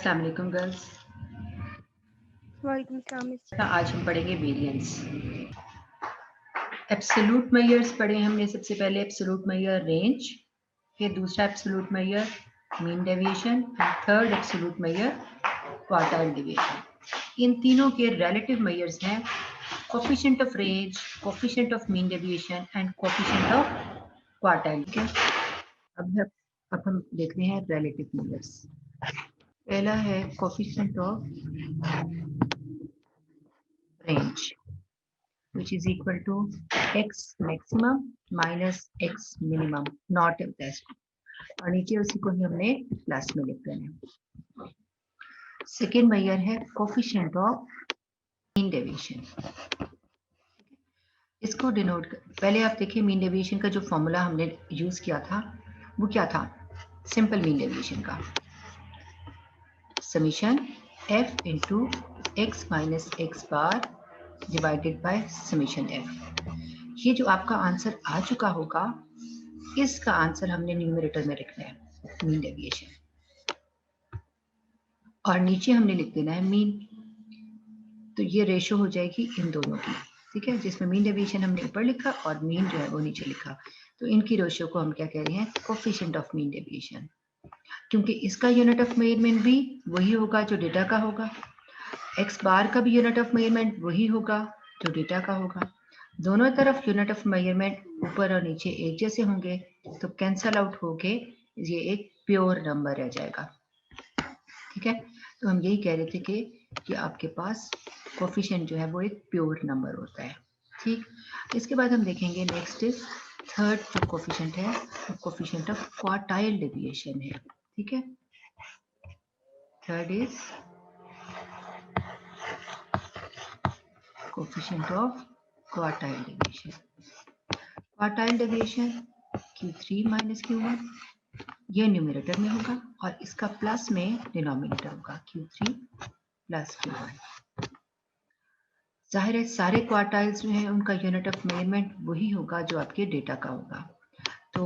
अस्सलाम वालेकुम गर्ल्स। वालेकुम सलाम। आज हम पढ़ेंगे वेरिएंस। एब्सोल्यूट मेजर्स पढ़े हमने सबसे पहले एब्सोल्यूट मेजर रेंज, फिर दूसरा absolute measure mean deviation, third absolute measure quartile deviation. इन तीनों के रिलेटिव मेजर्स हैं coefficient of range, coefficient of mean deviation and coefficient of quartile. ठीक है, अब हम देखते हैं रिलेटिव मेजर्स। पहला है coefficient of range which is equal to x maximum minus x minimum not a test, और नीचे उसी को ही हमने प्लस में लिख देना है। सेकेंड मेजर है कोफिशिएंट ऑफ मीन डेविएशन। इसको डिनोट पहले आप देखिए मीन डेविएशन का जो फॉर्मूला हमने यूज किया था वो क्या था, सिंपल मीन डेविएशन का summation f into x minus X bar divided by summation f। ये जो आपका आंसर आ चुका होगा इसका आंसर हमने न्यूमरेटर में लिखना है मीन डेविएशन, और नीचे हमने लिख देना है मीन। तो ये रेशो हो जाएगी इन दोनों की, ठीक है, जिसमें मीन डेविएशन हमने ऊपर लिखा और मीन जो है वो नीचे लिखा। तो इनकी रेशो को हम क्या कह रहे हैं, कोफिशिएंट ऑफ मीन डेविएशन, क्योंकि इसका यूनिट ऑफ मेजरमेंट भी वही होगा जो डेटा का होगा, एक्स बार का भी यूनिट ऑफ मेजरमेंट वही होगा जो डेटा का होगा। दोनों तरफ यूनिट ऑफ मेजरमेंट ऊपर और नीचे एक जैसे होंगे तो कैंसल आउट होके ये एक प्योर नंबर रह जाएगा। ठीक है, तो हम यही कह रहे थे कि आपके पास कोफिशिएंट जो है वो एक प्योर नंबर होता है। ठीक, इसके बाद हम देखेंगे नेक्स्ट थर्ड जो कोफिशिएंट है वो कोफिशिएंट ऑफ क्वार्टाइल डेविएशन है। ठीक है, third is coefficient of quartile deviation. Quartile deviation Q3 minus Q1 ये न्यूमरेटर में होगा और इसका प्लस में डिनोमिनेटर होगा Q3 प्लस Q1। जाहिर है सारे क्वार्टाइल्स जो हैं उनका यूनिट ऑफ मेजरमेंट वही होगा जो आपके डेटा का होगा, तो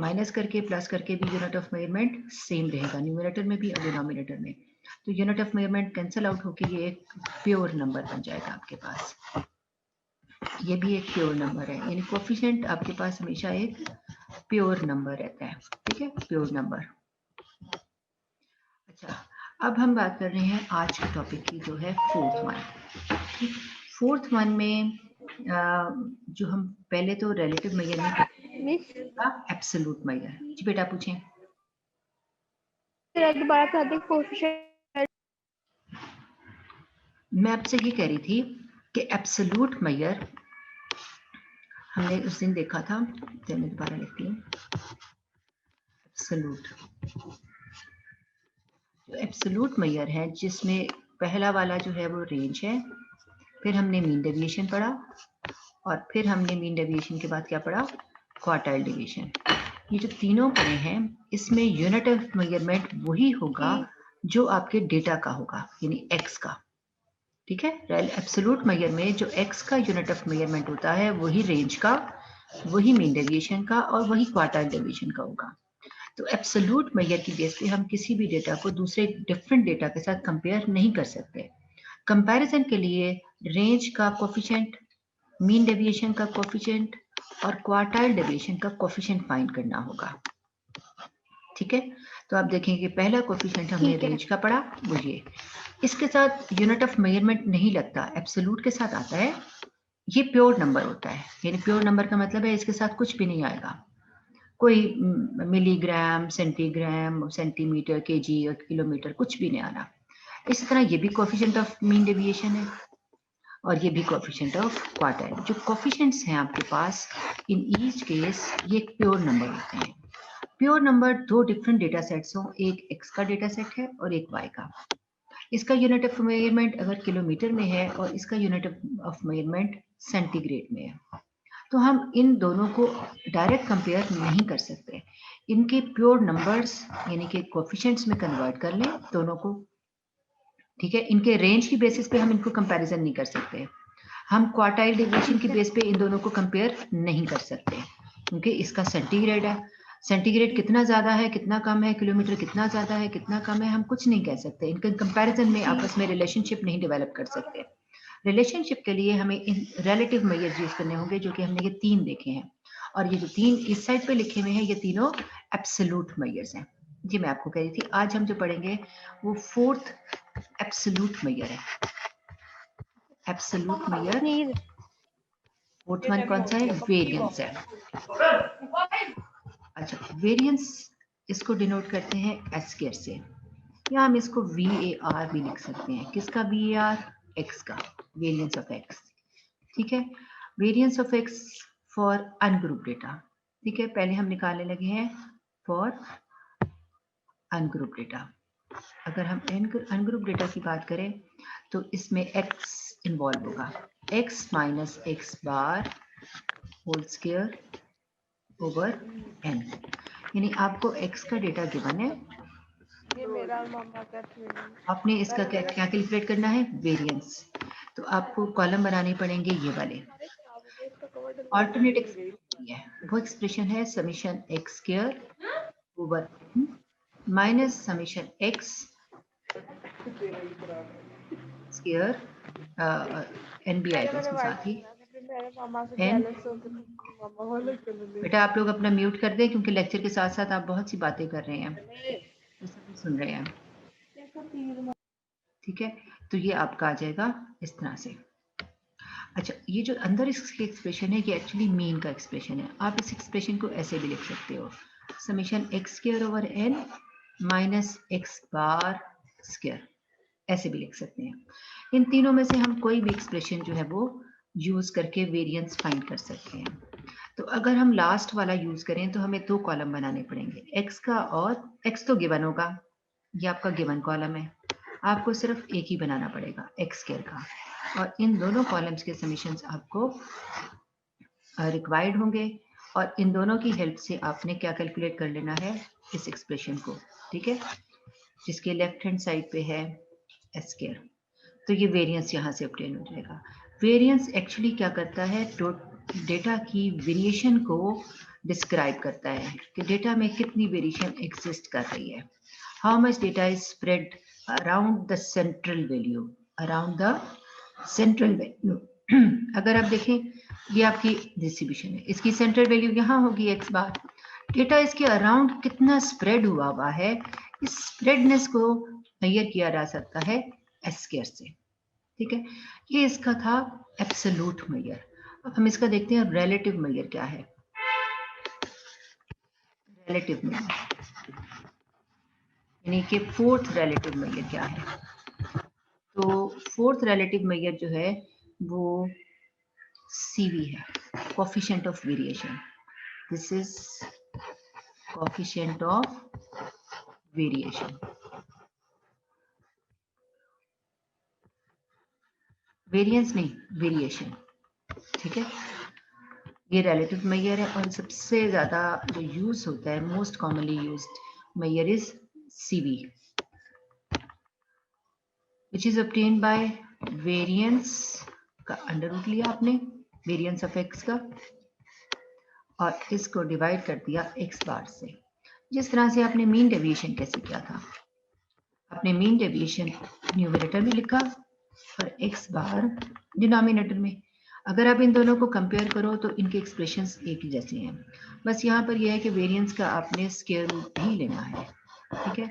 माइनस करके प्लस करके भी यूनिट ऑफ मेजरमेंट सेम रहेगा न्यूमरेटर में भी और डिनोमिनेटर में। तो unit of measurement cancel out होकर ये एक प्योर नंबर बन जाएगा आपके पास। ये भी एक प्योर नंबर है, यानी कोफिशिएंट आपके पास हमेशा एक प्योर नंबर रहता है। ठीक है, प्योर नंबर। अच्छा, अब हम बात कर रहे हैं आज के टॉपिक की जो है फोर्थ वन। फोर्थ वन में जो हम पहले तो रिलेटिव मेजर में एब्सोल्यूट मेजर। जी बेटा पूछें। दोबारा बता दें कोफिशिएंट। मैं आपसे ये कह रही थी कि एब्सोल्यूट मेजर हमने उस दिन देखा था, तो मैं दोबारा लिखती हूँ। एब्सोल्यूट जो एब्सोल्यूट मेजर है जिसमें पहला वाला जो है वो रेंज है, फिर हमने मीन डेविएशन पढ़ा और फिर हमने मीन डेविएशन के बाद क्या पढ़ा, क्वार्टाइल डेविएशन। ये जो तीनों पढ़े हैं इसमें यूनिट ऑफ मेजरमेंट वही होगा जो आपके डेटा का होगा, यानी एक्स का। ठीक है, एब्सोल्यूट मेजर में जो एक्स का यूनिट ऑफ मेजरमेंट होता है वही रेंज का, वही मीन डेविएशन का और वही क्वार्टाइल डेविएशन का होगा। तो एब्सोल्यूट मेजर की बेस पे हम किसी भी डेटा को दूसरे डिफरेंट डेटा के साथ कंपेयर नहीं कर सकते। कंपैरिजन के लिए रेंज का कोफिशिएंट, मीन डेविएशन का कोफिशिएंट और क्वार्टाइल डेविएशन का कोफिशिएंट फाइंड करना होगा। ठीक है, तो आप देखेंगे पहला कोफिशिएंट हमने रेंज का पढ़ा वो ये, इसके साथ यूनिट ऑफ मेजरमेंट नहीं लगता, एब्सोल्यूट के साथ आता है, ये प्योर नंबर होता है। यानी प्योर नंबर का मतलब है इसके साथ कुछ भी नहीं आएगा, कोई मिलीग्राम, सेंटीग्राम, सेंटीमीटर, केजी और किलोमीटर कुछ भी नहीं आ रहा। इसी तरह ये भी कोफिशिएंट ऑफ मीन डेविएशन है और ये भी कोफिशिएंट ऑफ क्वार्टाइल। जो कोफिशिएंट्स हैं आपके पास इन ईच केस ये प्योर नंबर होते हैं। प्योर नंबर दो डिफरेंट डेटा सेट्स हो, एक एक्स का डेटा सेट है और एक वाई का। इसका यूनिट ऑफ मेजरमेंट अगर किलोमीटर में है और इसका यूनिट ऑफ मेजरमेंट सेंटीग्रेड में है, तो हम इन दोनों को डायरेक्ट कंपेयर नहीं कर सकते। इनके प्योर नंबर्स यानी कि कोफिशिएंट्स में कन्वर्ट कर लें दोनों को। ठीक है, इनके रेंज की बेसिस पे हम इनको कंपैरिजन नहीं कर सकते। हम क्वार्टाइल डेविएशन की बेस पे इन दोनों को कंपेयर नहीं कर सकते क्योंकि इसका सेंटीग्रेड है, सेंटीग्रेड कितना ज्यादा है कितना कम है, किलोमीटर कितना ज्यादा है कितना कम है, हम कुछ नहीं कह सकते। इनके कंपैरिजन में आपस में रिलेशनशिप नहीं डेवलप कर सकते। रिलेशनशिप के लिए हमें इन रिलेटिव मेजर्स यूज करने होंगे, जो कि हमने ये 3 देखे हैं। और ये जो 3 इस साइड पे लिखे हुए हैं, ये तीनों एब्सोल्यूट मेजर्स हैं। जी मैं आपको कह रही थी आज हम जो पढ़ेंगे वो 4th एब्सोल्यूट मेजर है। एब्सोल्यूट मेजर नील 4th वन कौन सा है? वेरियंस है। अच्छा, वेरियंस इसको डिनोट करते हैं एस स्क्वायर से, या हम इसको VAR भी लिख सकते हैं। किसका VAR? एक्स का, वेरियंस ऑफ एक्स। ठीक है, variance of x for ungroup data. ठीक है, पहले हम निकालने लगे हैं फॉर अनग्रुप डेटा। अगर हम अनग्रुप डेटा की बात करें तो इसमें x इन्वॉल्व होगा, x minus X bar whole square over n। यानी आपको x का डेटा गिवन है, ये मेरा और मामा का ट्विन। आपने इसका क्या कैलकुलेट करना है? वेरिएंस। तो आपको कॉलम बनाने पड़ेंगे ये वाले। ऑल्टरनेट एक्सप्रेशन है, वो एक्सप्रेशन है summation x square over minus summation x square N भी आएगा उसके साथ ही। मेरे मामा से एन जेलस हो गई, मामा वाले कर ले। बेटा आप लोग अपना म्यूट कर दें, क्योंकि लेक्चर के साथ साथ आप बहुत सी बातें कर रहे हैं तो सभी सुन रहे हैं। ठीक है, तो ये आपका आ जाएगा इस तरह से। अच्छा, ये जो अंदर इसकी एक्सप्रेशन है ये एक्चुअली मीन का एक्सप्रेशन है। आप इस एक्सप्रेशन को ऐसे भी लिख सकते हो, summation x square over N minus X bar square, ऐसे भी लिख सकते हैं। इन तीनों में से हम कोई भी एक्सप्रेशन जो है वो यूज करके वेरिएंस फाइंड कर सकते हैं। तो अगर हम लास्ट वाला यूज करें तो हमें 2 कॉलम बनाने पड़ेंगे, एक्स का, और एक्स तो गिवन होगा, ये आपका गिवन कॉलम है, आपको सिर्फ एक ही बनाना पड़ेगा एक्स स्क्वायर का, और इन दोनों कॉलम्स के समीशंस आपको रिक्वायर्ड होंगे, और इन दोनों की हेल्प से आपने क्या कैलकुलेट कर लेना है? इस एक्सप्रेशन को। ठीक है, जिसके लेफ्ट हैंड साइड पे है एस स्क्वायर। तो ये वेरिएंस यहाँ से ऑब्टेन हो जाएगा। वेरिएंस एक्चुअली क्या करता है? डेटा की वेरिएशन को डिस्क्राइब करता है कि डेटा में कितनी वेरिएशन एग्जिस्ट कर रही है। How much data is spread around the central value, around the central value. अगर आप देखें ये आपकी डिस्ट्रीब्यूशन है, इसकी सेंट्रल वैल्यू यहाँ होगी एक्स बार। डेटा इसके अराउंड कितना स्प्रेड हुआ है, इस स्प्रेडनेस को मेजर किया जा सकता है एस स्क्वायर से। ठीक है, ये इसका था एब्सोल्यूट मेजर। अब हम इसका देखते हैं रिलेटिव मेजर क्या है। रिलेटिव मेजर यानी कि 4th रिलेटिव मेजर क्या है? तो 4th रिलेटिव मेजर जो है वो CV है, coefficient of variation. This is coefficient of variation. Variance नहीं, वेरिएशन। ठीक है, ये रिलेटिव मेजर है, और सबसे ज्यादा जो यूज होता है, most commonly used measure is CV, which is obtained by variance का अंडर रूट लिया आपने, वेरिएंस ऑफ एक्स का, और इसको डिवाइड कर दिया एक्स बार से। जिस तरह से आपने मीन डेविएशन कैसे किया था, आपने मीन डेविएशन न्यूमरेटर में लिखा और एक्स बार डिनोमिनेटर में। अगर आप इन दोनों को कंपेयर करो तो इनके एक्सप्रेशंस एक ही जैसे हैं, बस यहाँ पर यह है कि वेरिएंस का आपने स्क्वायर रूट ही लेना है। ठीक है,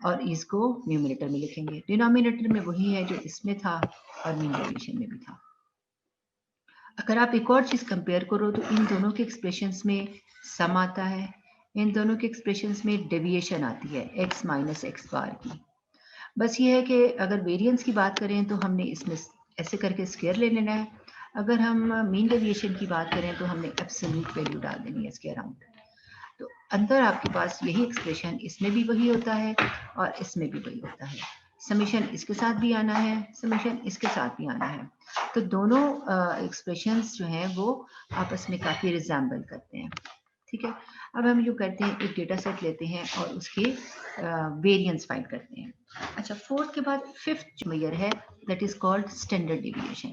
और इसको न्यूमरेटर में लिखेंगे, डिनोमिनेटर में वही है जो इसमें था और मीन डेविएशन में भी था। अगर आप एक और चीज कंपेयर करो तो इन दोनों के एक्सप्रेशंस में सम आता है, इन दोनों के एक्सप्रेशंस में डेविएशन आती है एक्स माइनस एक्स बार की। बस ये है कि अगर वेरिएंस की बात करें तो हमने इसमें ऐसे करके स्क्वायर ले लेना है, अगर हम मीन डेविएशन की बात करें तो हमने एब्सोल्यूट वैल्यू डाल देनी है इसके अराउंड। तो अंदर आपके पास यही एक्सप्रेशन इसमें भी वही होता है और इसमें भी वही होता है। समीशन इसके साथ भी आना है, समीशन इसके साथ भी आना है, तो दोनों एक्सप्रेशंस जो हैं वो आपस में काफ़ी रिजेंबल करते हैं। ठीक है, अब हम यूँ करते हैं, एक डेटा सेट लेते हैं और उसके वेरिएंस फाइंड करते हैं। अच्छा, 4th के बाद 5th मेजर है that is called standard deviation.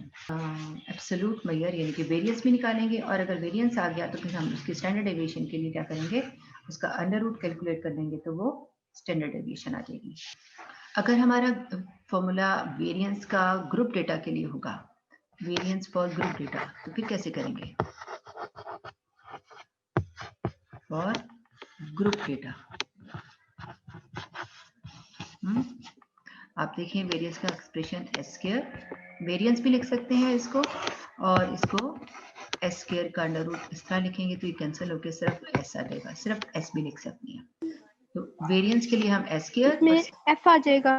Absolute major यानी कि वेरियंस भी निकालेंगे, और अगर वेरियंस आ गया तो फिर हम उसकी स्टैंडर्ड डेविएशन के लिए क्या करेंगे, उसका अंडर रूट कैलकुलेट कर देंगे तो वो स्टैंडर्ड डेविएशन आ जाएगी। अगर हमारा फॉर्मूला वेरियंस का ग्रुप डेटा के लिए होगा, वेरियंस फॉर ग्रुप डेटा, तो फिर कैसे करेंगे, फॉर ग्रुप डेटा। आप देखें वेरियंस का एक्सप्रेशन एस स्क्वायर, वेरियंस भी लिख सकते हैं इसको, और इसको एस स्क्वायर का अंडर रूट इस तरह लिखेंगे तो ये कैंसिल होकर सिर्फ एस आ जाएगा, सिर्फ एस भी लिख सकती हैं। तो वेरियंस के लिए हम एस स्क्वायर में एफ आ जाएगा,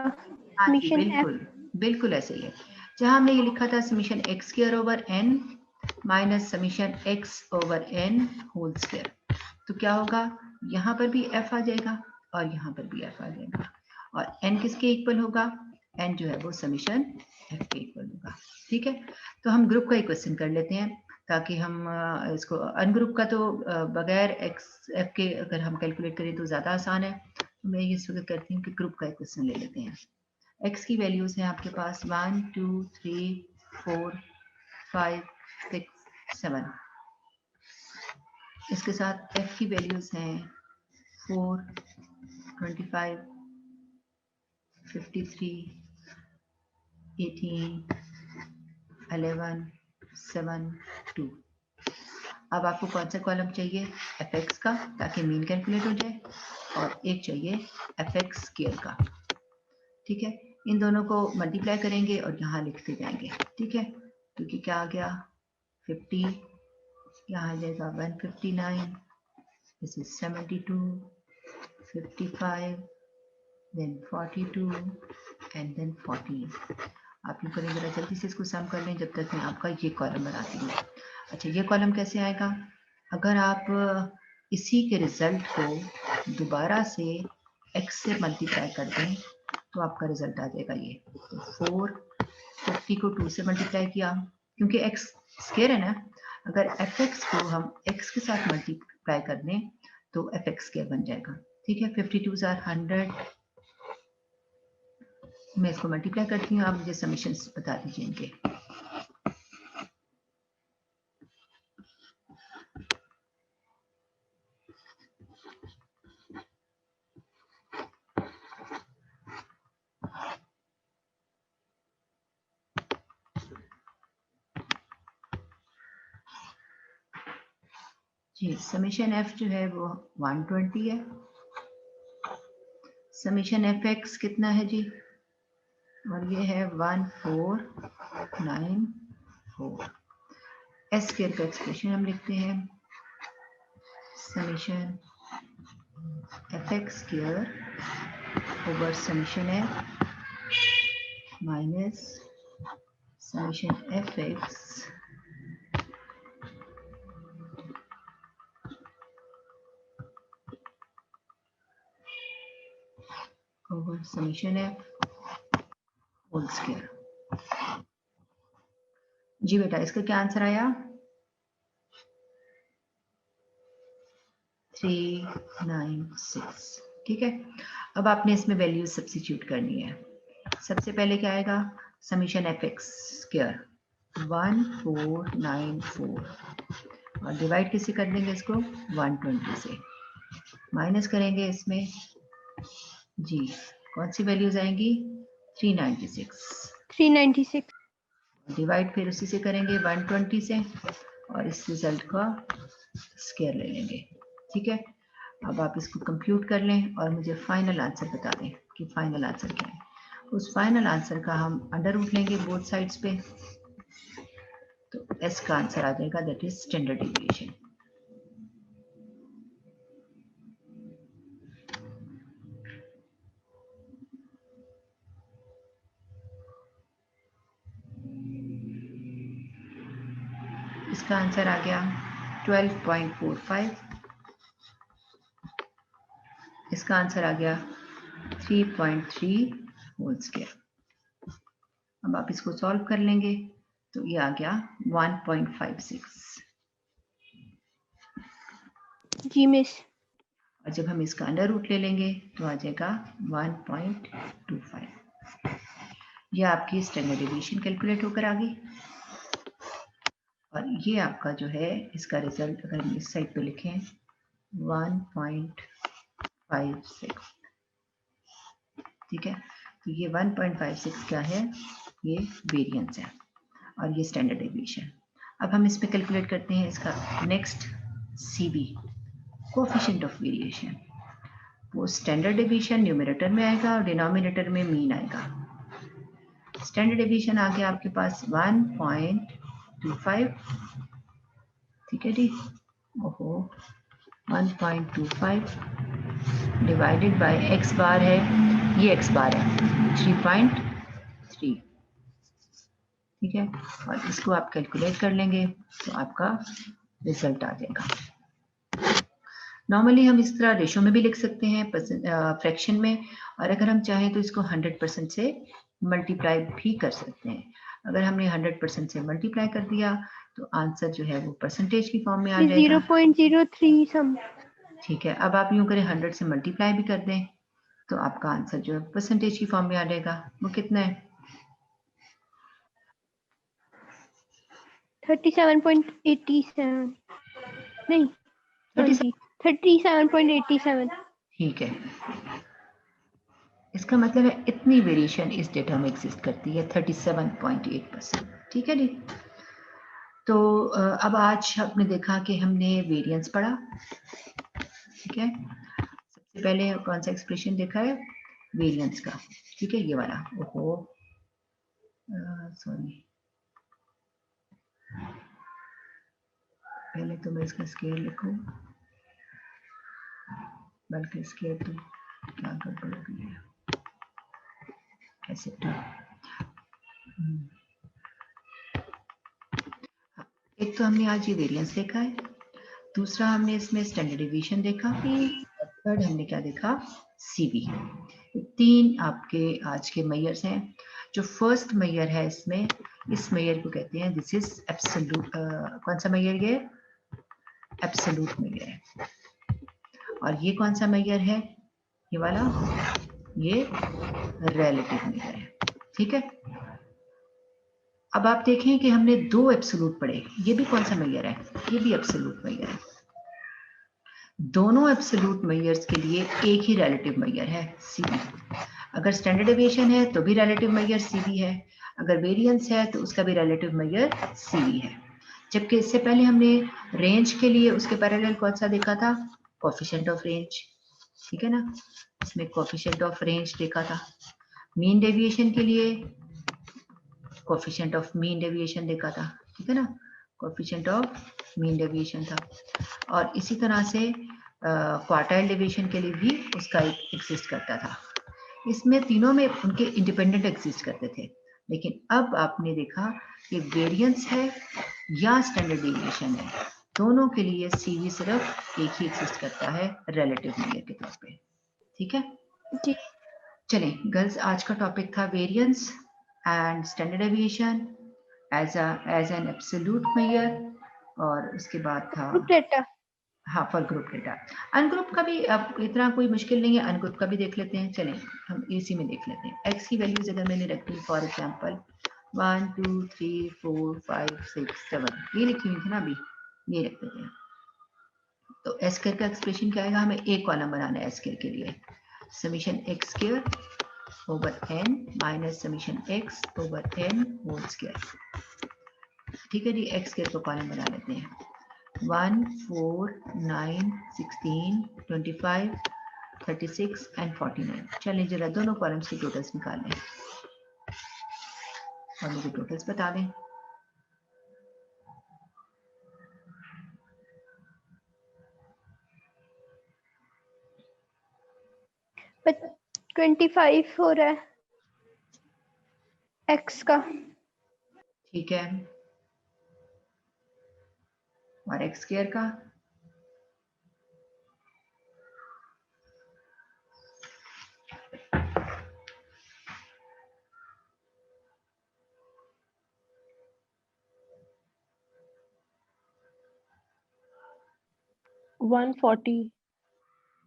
हाँ जी, समीशन बिल्कुल बिल्कुल ऐसे ही है। जहां हमने ये लिखा था summation x square over N minus summation x over n whole square, तो क्या होगा, यहाँ पर भी एफ आ जाएगा और यहाँ पर भी एफ आ जाएगा, और एन किसके इक्वल होगा, एन जो है वो समीशन एफ के इक्वल होगा। ठीक है, तो हम ग्रुप का इक्वेशन कर लेते हैं ताकि हम इसको अनग्रुप का तो बगैर एक्स एफ के अगर हम कैलकुलेट करें तो ज़्यादा आसान है। तो मैं इस वक्त करती हूँ कि ग्रुप का इक्वेशन ले लेते हैं। एक्स की वैल्यूज हैं आपके पास 1 2 3 4 5 6 7, इसके साथ एफ की वैल्यूज हैं 4 25 53 18 11 7 2। अब आपको कौन सा कॉलम चाहिए, एफ एक्स का, ताकि मीन कैलकुलेट हो जाए, और एक चाहिए एफ एक्स स्क्वायर का। ठीक है, इन दोनों को मल्टीप्लाई करेंगे और यहाँ लिखते जाएंगे। ठीक है, क्योंकि क्या आ गया 50, यहाँ आ जाएगा 159, this is 72, 55, then 42 and then 14। आप लोग करें जरा जल्दी से इसको सम कर लें जब तक मैं आपका ये कॉलम बनाती हूँ। अच्छा, ये कॉलम कैसे आएगा, अगर आप इसी के रिजल्ट को दोबारा से x से मल्टीप्लाई कर दें तो आपका रिजल्ट आ जाएगा ये। तो 450 को 2 से मल्टीप्लाई किया, क्योंकि x स्क्वायर है ना, अगर fx को हम x के साथ मल्टीप्लाई कर दें तो fx स्क्वायर बन जाएगा। ठीक है, 52 आर 100, मैं इसको मल्टीप्लाई करती हूँ, आप मुझे समीशंस बता दीजिए इनके। जी, समीशन एफ जो है वो 120 है, समीशन एफ एक्स कितना है जी, और ये है 1494। एस स्क्वायर का एक्सप्रेशन हम लिखते हैं summation F X square over summation F minus summation F X over summation F whole square. जी बेटा, इसका क्या आंसर आया, 396। ठीक है, अब आपने इसमें वैल्यू सब्स्टिट्यूट करनी है। सबसे पहले क्या आएगा, समीशन एफ एक्स स्क्वायर 1494, और डिवाइड किससे कर देंगे इसको, 120 से, माइनस करेंगे इसमें जी, कौन सी वैल्यूज आएंगी, 396, डिवाइड फिर उसी से करेंगे 120 से, और इस रिजल्ट का स्क्वायर ले लेंगे। ठीक है, अब आप इसको कंप्यूट कर लें और मुझे फाइनल आंसर बता दें कि फाइनल आंसर क्या है। उस फाइनल आंसर का हम अंडर रूट लेंगे बोथ साइड्स पे, तो एस का आंसर आ जाएगा, दैट इज स्टैंडर्ड डेविएशन। इसका आंसर आ गया 12.45, इसका आंसर आ गया 3.3 होल स्क्वायर। अब आप इसको सॉल्व कर लेंगे तो ये आ गया 1.56। जी मिस, और जब हम इसका अंडर रूट ले लेंगे तो आ जाएगा 1.25। ये आपकी स्टैंडर्ड डेविएशन कैलकुलेट होकर आ गई और ये आपका जो है इसका रिजल्ट अगर हम इस साइड पे लिखें 1.56, ठीक है। तो ये 1.56 क्या है, ये वेरिएंस है और ये स्टैंडर्ड डेविएशन। अब हम इस पे कैलकुलेट करते हैं इसका next CB, coefficient of variation. वो स्टैंडर्ड डेविएशन न्यूमरेटर में आएगा और डिनोमिनेटर में मीन आएगा। स्टैंडर्ड डेविएशन आ गया आपके पास 1.25, ठीक है जी। ओहो 1.25 डिवाइडेड बाय एक्स बार है, ये एक्स बार है 3.3, ठीक है। और इसको आप कैलकुलेट कर लेंगे तो आपका रिजल्ट आ जाएगा। नॉर्मली हम इस तरह रेशो में भी लिख सकते हैं, फ्रैक्शन में, और अगर हम चाहें तो इसको 100% से मल्टीप्लाई भी कर सकते हैं। अगर हमने 100% से मल्टीप्लाई कर दिया तो आंसर जो है वो परसेंटेज की फॉर्म में आ जाएगा। 0.03 सम। ठीक है, अब आप यूं करें 100 से मल्टीप्लाई भी कर दें तो आपका आंसर जो है परसेंटेज की फॉर्म में आ जाएगा। वो कितना है? 37.87 नहीं, हाँ 37, जी 37.87। ठीक है। इसका मतलब है इतनी वेरिएशन इस डेटा में एग्जिस्ट करती है 37.8%, ठीक है जी। तो अब आज आपने देखा कि हमने वेरिएंस पढ़ा, ठीक है। सबसे पहले कौन सा एक्सप्रेशन देखा है, वेरिएंस का, ठीक है, ये वाला। ओहो सॉरी, पहले तो मैं इसका स्केल लिखूं, बल्कि स्केल तो क्या गड़बड़ हो गई है, कैसे तो एक तो हमने आज ये वेरिएंस देखा है, दूसरा हमने इसमें स्टैंडर्ड डेविएशन देखा, और थर्ड हमने क्या देखा, सीबी। तीन आपके आज के मेजर्स हैं। जो फर्स्ट मेजर है इसमें, इस मेजर को कहते हैं दिस इज एब्सोल्यूट, कौन सा मेजर ये, एब्सोल्यूट मेजर है। और ये कौन सा मेजर है, ये वाला, ये रिलेटिव मेजर है, ठीक है। अब आप देखें कि हमने दो एब्सोल्यूट पढ़े, ये भी कौन सा मेजर है, ये भी एब्सोल्यूट मेजर है। दोनों एब्सोल्यूट मेजर्स के लिए एक ही रिलेटिव मेजर है, सीबी। अगर स्टैंडर्ड डेविएशन है तो भी रिलेटिव मेजर सीबी है, अगर वेरिएंस है तो उसका भी रिलेटिव मेजर सीबी है। जबकि इससे पहले हमने रेंज के लिए उसके पैरेलल कौन सा देखा था, कोएफिशिएंट ऑफ रेंज, ठीक है ना, इसमें कोएफिशिएंट ऑफ रेंज देखा था। मीन डेविएशन के लिए कोएफिशिएंट ऑफ मीन डेविएशन देखा था, ठीक है ना, कोएफिशिएंट ऑफ मीन डेविएशन था। और इसी तरह से क्वार्टाइल डेविएशन के लिए भी उसका एक एग्जिस्ट करता था। इसमें तीनों में उनके इंडिपेंडेंट एग्जिस्ट करते थे, लेकिन अब आपने देखा कि वेरिएंस है या स्टैंडर्ड डेविएशन है, दोनों के लिए सीवी सिर्फ एक ही एग्जिस्ट करता है रिलेटिव मेजर के तौर पे, ठीक है जी। चलें गर्ल्स, आज का टॉपिक था variance and standard deviation as an absolute measure, और उसके बाद था ग्रुप डेटा। हाँ फॉर ग्रुप डेटा। अनग्रुप का भी अब इतना कोई मुश्किल नहीं है, अनग्रुप का भी देख लेते हैं। चलें हम इसी में देख लेते हैं। एक्स की वैल्यूज अगर मैंने रखी फॉर एग्जांपल 1 2 3 4 5 6 7 ये लिखी हुई थी ना अभी, ये रख देते हैं। तो एस स्क्वायर का एक्सप्रेशन क्या आएगा, हमें एक कॉलम बनाना है एस स्क्वायर के लिए, summation x square over N minus summation x over n whole square, ठीक है जी। एक्स स्क्वायर को कॉलम बना लेते हैं, 1 4 9 16 25 36 एंड 49। चलिए जरा दोनों कॉलम्स के टोटल्स निकाल लें और मुझे टोटल्स बता दें। बट 25 हो रहा है एक्स का। ठीक है, और एक्स स्क्वायर का 140।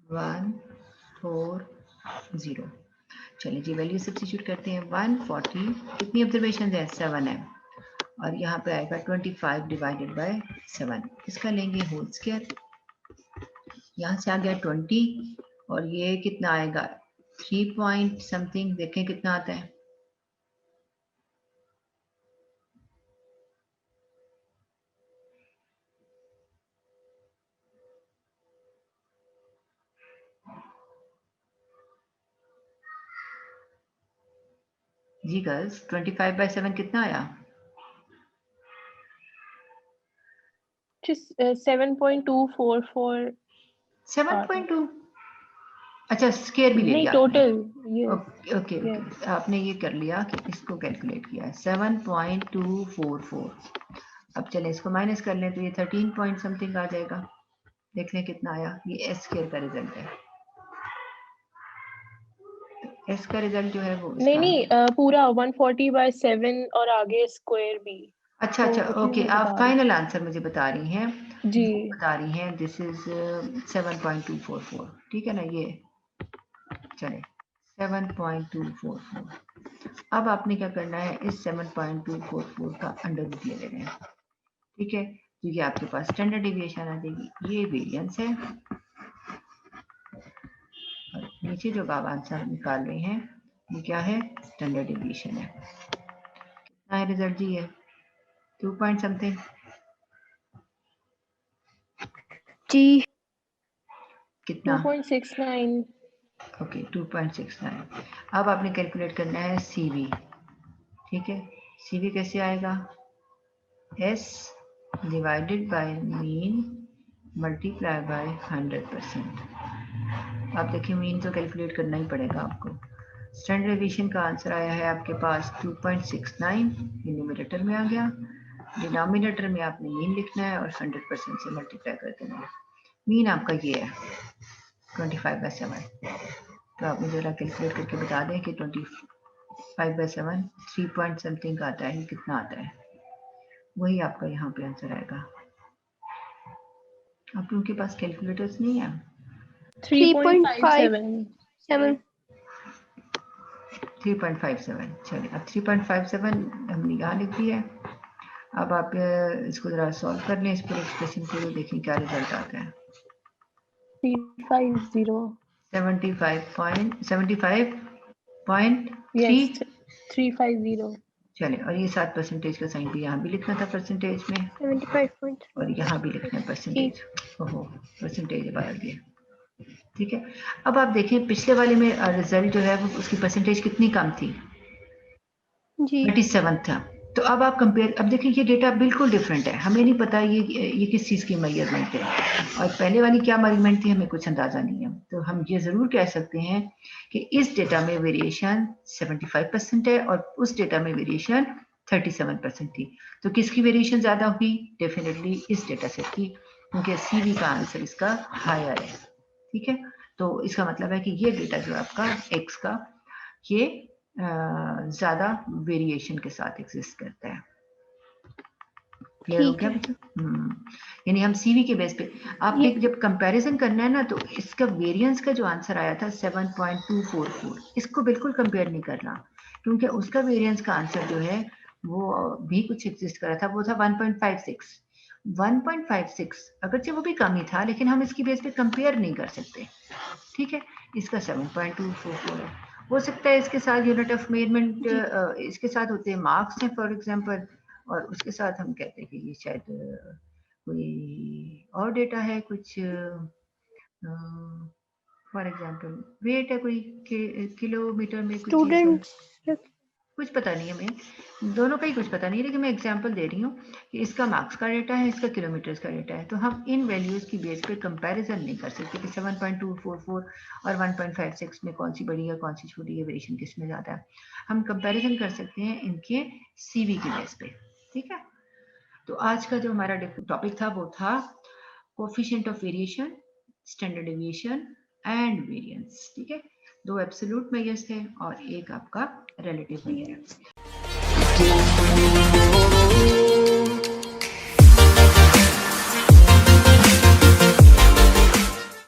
140। चलिए जी वैल्यू सब्स्टिट्यूट करते हैं 140 कितनी ऑब्जर्वेशन है 7 है और यहाँ पे आएगा 25 डिवाइडेड बाय 7 इसका लेंगे होल स्क्वायर यहाँ से आ गया 20 और ये कितना आएगा 3 पॉइंट समथिंग देखें कितना आता है जी गर्ल्स 25 बाय 7 कितना आया 7.244 7.2 अच्छा स्क्वायर भी ले नहीं लिया टोटल ये ओके ओके ओके आपने ये कर लिया कि इसको कैलकुलेट किया है 7.244 अब चलें इसको माइनस कर लें तो ये 13 पॉइंट समथिंग आ जाएगा देख लें कितना आया ये एस स्क्वायर का रिजल्ट है एस का रिजल्ट जो है वो नहीं नहीं पूरा 140/7 और आगे स्क्वायर भी अच्छा अच्छा तो ओके मैं आप बता रही फाइनल आंसर मुझे बता रही हैं जी वो बता रही हैं दिस इज 7.244 ठीक है ना ये चले 7.244 अब आपने क्या करना है इस 7.244 का अंडर रूट ले लेना है ठीक है क्योंकि आपके पास स्टैंडर्ड डेविएशन आ जाएगी ये वेरिएंस है और नीचे जो आप आंसर निकाल रहे हैं ये क्या है स्टैंडर्ड डेविएशन है कितना है रिजल्ट जी है 2 पॉइंट समथिंग जी कितना 2.69 ओके 2.69 अब आपने कैलकुलेट करना है सीवी ठीक है सीवी कैसे आएगा S divided by mean multiply by 100%। आप देखिए मीन तो कैलकुलेट करना ही पड़ेगा आपको स्टैंडर्ड डेविएशन का आंसर आया है आपके पास 2.69 ये न्यूमरेटर में आ गया डिनोमिनेटर में आपने मीन लिखना है और 100% से मल्टीप्लाई कर देना है मीन आपका ये है 25/7 तो आप मुझे जरा कैलकुलेट करके बता दें कि 25/7 3 पॉइंट समथिंग का आता है कितना आता है वही आपका यहाँ पे आंसर आएगा आप लोगों के पास कैलकुलेटर्स नहीं है 3.57 3.57 चलिए अब 3.57 हमने यहाँ लिख दिया है अब आप इसको जरा सॉल्व कर लें इस पूरे एक्सप्रेशन को देखें क्या रिजल्ट आता है 75.3 350 चले और ये 7% का साइन भी यहाँ भी लिखना था परसेंटेज में 75 और यहाँ भी लिखना है परसेंटेज ओहो परसेंटेज बाहर गया ठीक है अब आप देखें पिछले वाले में रिजल्ट जो है वो उसकी परसेंटेज कितनी कम थी जी 37 था तो अब आप कंपेयर अब देखिए ये डेटा बिल्कुल डिफरेंट है हमें नहीं पता ये किस चीज़ की मेजरमेंट है और पहले वाली क्या मेजरमेंट थी हमें कुछ अंदाजा नहीं है तो हम ये ज़रूर कह सकते हैं कि इस डेटा में वेरिएशन 75% है और उस डेटा में वेरिएशन 37% थी तो किसकी वेरिएशन ज़्यादा हुई डेफिनेटली इस डेटा सेट की क्योंकि CV का आंसर इसका हायर है ठीक है तो इसका मतलब है कि ये डेटा जो आपका X का ये ज्यादा वेरिएशन के साथ एग्जिस्ट करता है क्लियर हो गया बच्चों यानी हम सीवी के बेस पे आपने जब कंपैरिजन करना है ना तो इसका वेरिएंस का जो आंसर आया था 7.244 इसको बिल्कुल कंपेयर नहीं करना क्योंकि उसका वेरिएंस का आंसर जो है वो भी कुछ एग्जिस्ट कर रहा था वो था 1.56 अगरचे वो भी कम ही था लेकिन हम इसकी बेस पे कंपेयर नहीं कर सकते ठीक है इसका 7.244 है हो सकता है इसके साथ यूनिट ऑफ मेजरमेंट इसके साथ होते हैं मार्क्स हैं फॉर एग्जांपल और उसके साथ हम कहते हैं कि ये शायद कोई और डेटा है कुछ फॉर एग्जांपल वेट है कोई किलोमीटर में कुछ कुछ पता नहीं है हमें दोनों का ही कुछ पता नहीं है लेकिन मैं एग्जांपल दे रही हूँ कि इसका मार्क्स का डेटा है इसका किलोमीटर्स का डेटा है तो हम इन वैल्यूज की बेस पे कंपैरिजन नहीं कर सकते कि 7.244 और 1.56 में कौन सी बड़ी है कौन सी छोटी है वेरिएशन किस में ज़्यादा है हम कंपैरिजन कर सकते हैं इनके CV की बेस पे ठीक है तो आज का जो हमारा टॉपिक था वो था coefficient of variation standard deviation and variance ठीक है 2 एब्सोल्यूट मेजर्स थे और एक आपका रिलेटिव मेजर है